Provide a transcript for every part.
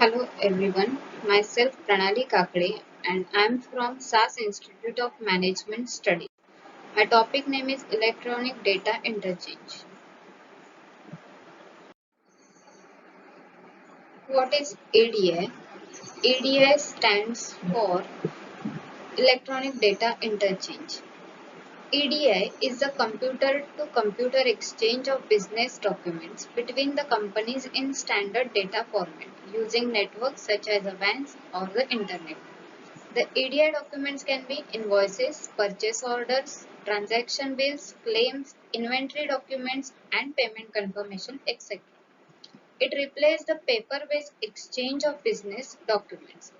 Hello everyone, myself Pranali Kakade and I am from SAS Institute of Management Studies. My topic name is Electronic Data Interchange. What is EDI? EDI stands for Electronic Data Interchange. EDI is the computer-to-computer exchange of business documents between the companies in standard data format using networks such as a WAN or the internet. The EDI documents can be invoices, purchase orders, transaction bills, claims, inventory documents, and payment confirmation, etc. It replaced the paper-based exchange of business documents.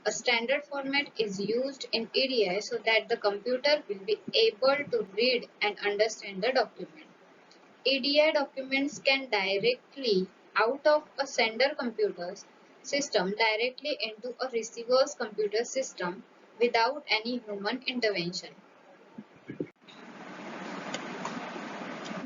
A standard format is used in EDI so that the computer will be able to read and understand the document. EDI documents can directly out of a sender computer's system directly into a receiver's computer system without any human intervention.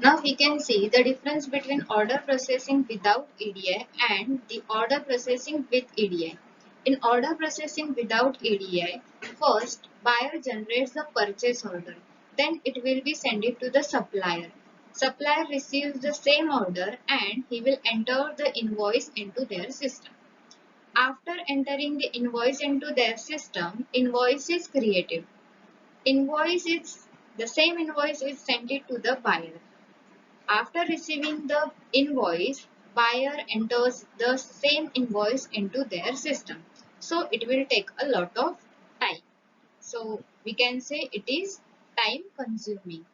Now we can see the difference between order processing without EDI and the order processing with EDI. In order processing without EDI, first buyer generates the purchase order, then it will be sent it to the supplier. Supplier receives the same order and he will enter the invoice into their system. After entering the invoice into their system, invoice is created. The same invoice is sent it to the buyer. After receiving the invoice, buyer enters the same invoice into their system. So it will take a lot of time. So we can say it is time consuming.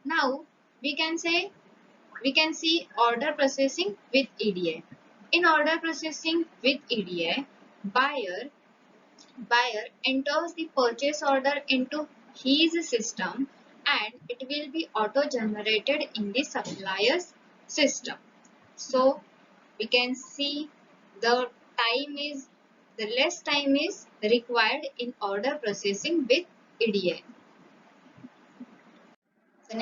Now we can see order processing with EDI. In order processing with EDI, buyer enters the purchase order into his system and it will be auto generated in the supplier's system. So we can see the the less time is required in order processing with EDI. The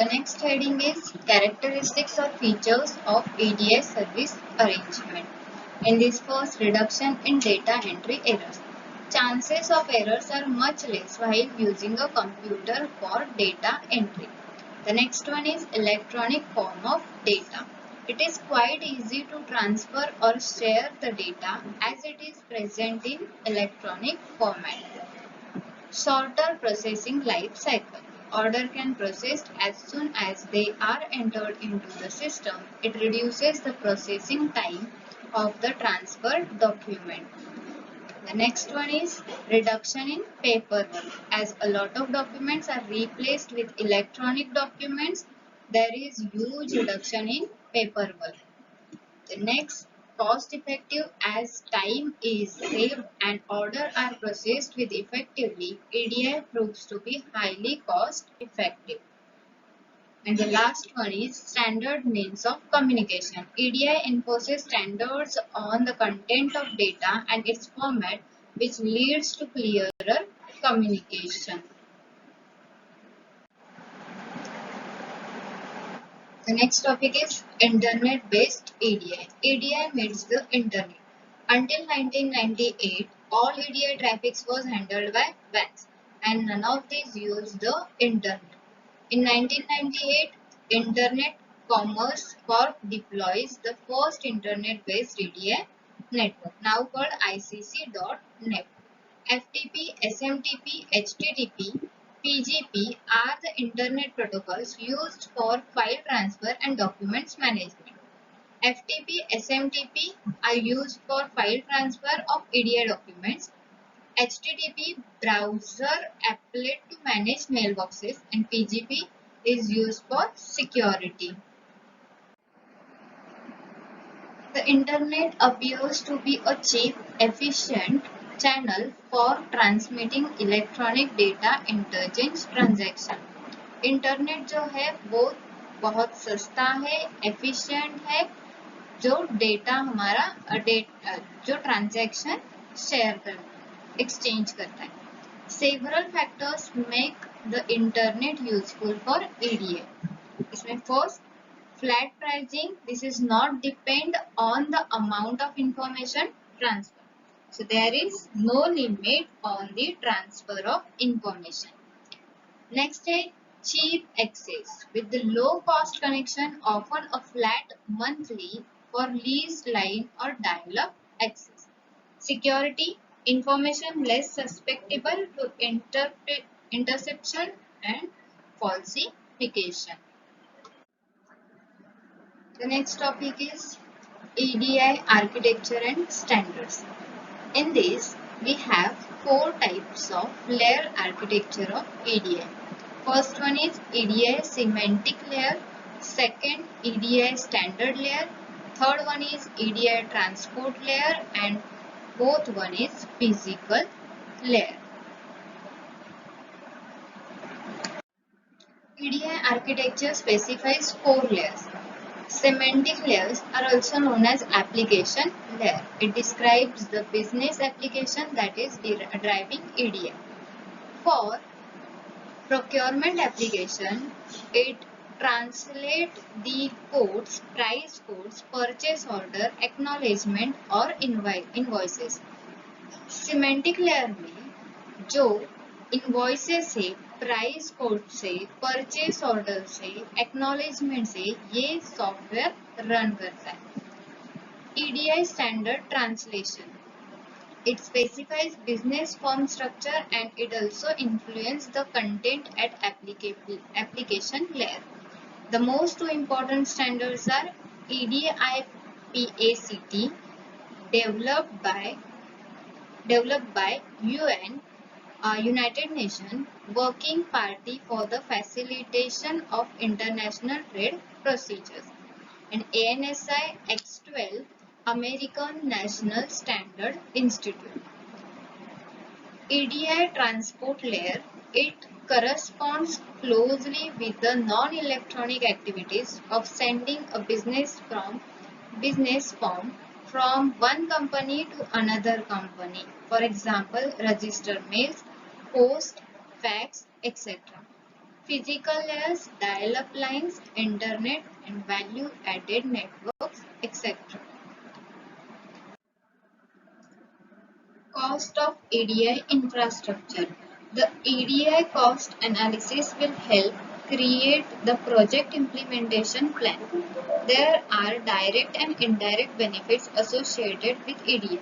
next heading is characteristics or features of EDI service arrangement. In this first, reduction in data entry errors. Chances of errors are much less while using a computer for data entry. The next one is electronic form of data. It is quite easy to transfer or share the data as it is present in electronic format. Shorter processing life cycle. Order can process as soon as they are entered into the system. It reduces the processing time of the transferred document. The next one is reduction in paperwork. As a lot of documents are replaced with electronic documents, there is huge reduction in paperwork. The next, cost effective. As time is saved and order are processed with effectively, EDI proves to be highly cost effective. And the last one is standard means of communication. EDI enforces standards on the content of data and its format, which leads to clearer communication. The next topic is internet-based EDI. EDI means the internet. Until 1998, all EDI traffic was handled by WANs and none of these used the internet. In 1998, Internet Commerce Corp deploys the first internet-based EDI network, now called ICC.net. FTP, SMTP, HTTP, PGP are the internet protocols used for file transfer and documents management. FTP, SMTP are used for file transfer of EDI documents. HTTP browser applet to manage mailboxes and PGP is used for security. The internet appears to be a cheap, efficient channel for transmitting electronic data interchange transaction. Internet जो है वो बहुत सस्ता है, efficient है, जो data हमारा जो ट्रांजैक्शन शेयर करता है, एक्सचेंज करता है. Several factors make the internet useful for EDA. इसमें first, flat pricing. This is not depend on the amount of information transfer. So there is no limit on the transfer of information. Next is cheap access. With the low cost connection, often a flat monthly for leased line or dial-up access. Security, information less susceptible to interception and falsification. The next topic is EDI architecture and standards. In this, we have four types of layer architecture of EDI. First one is EDI semantic layer, second EDI standard layer, third one is EDI transport layer, and fourth one is physical layer. EDI architecture specifies four layers. Semantic layers are also known as application layer. It describes the business application that is driving EDI. For procurement application, it translates the codes, price codes, purchase order, acknowledgement or invoices. Semantic layer में जो invoices से, price code से, purchase order से, acknowledgement से ये software run करता है. EDI standard translation. It specifies business form structure and it also influences the content at application layer. The most two important standards are EDI PACT developed by UN, United Nations Working Party for the Facilitation of International Trade Procedures, and ANSI X12 American National Standard Institute. EDI transport layer, it corresponds closely with the non-electronic activities of sending a business form from one company to another company. For example, register mails, post, fax, etc. Physical layers, dial-up lines, internet and value-added networks, etc. Cost of EDI infrastructure. The EDI cost analysis will help create the project implementation plan. There are direct and indirect benefits associated with EDI.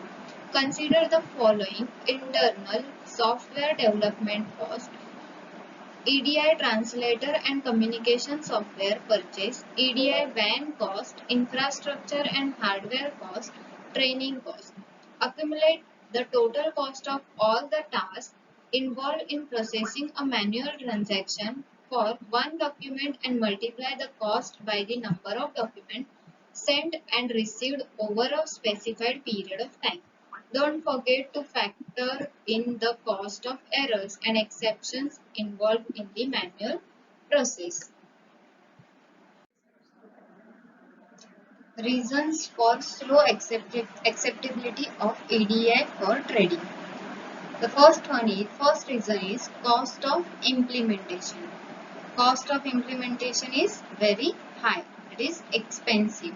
Consider the following: internal software development cost, EDI translator and communication software purchase, EDI WAN cost, infrastructure and hardware cost, training cost. Accumulate the total cost of all the tasks involved in processing a manual transaction for one document and multiply the cost by the number of documents sent and received over a specified period of time. Don't forget to factor in the cost of errors and exceptions involved in the manual process. Reasons for slow acceptability of EDI for trading. The first reason is cost of implementation. Cost of implementation is very high. It is expensive.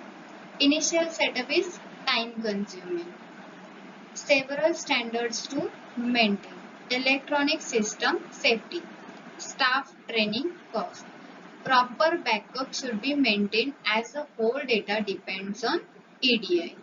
Initial setup is time consuming. Several standards to maintain. Electronic system safety. Staff training cost. Proper backup should be maintained as the whole data depends on EDI.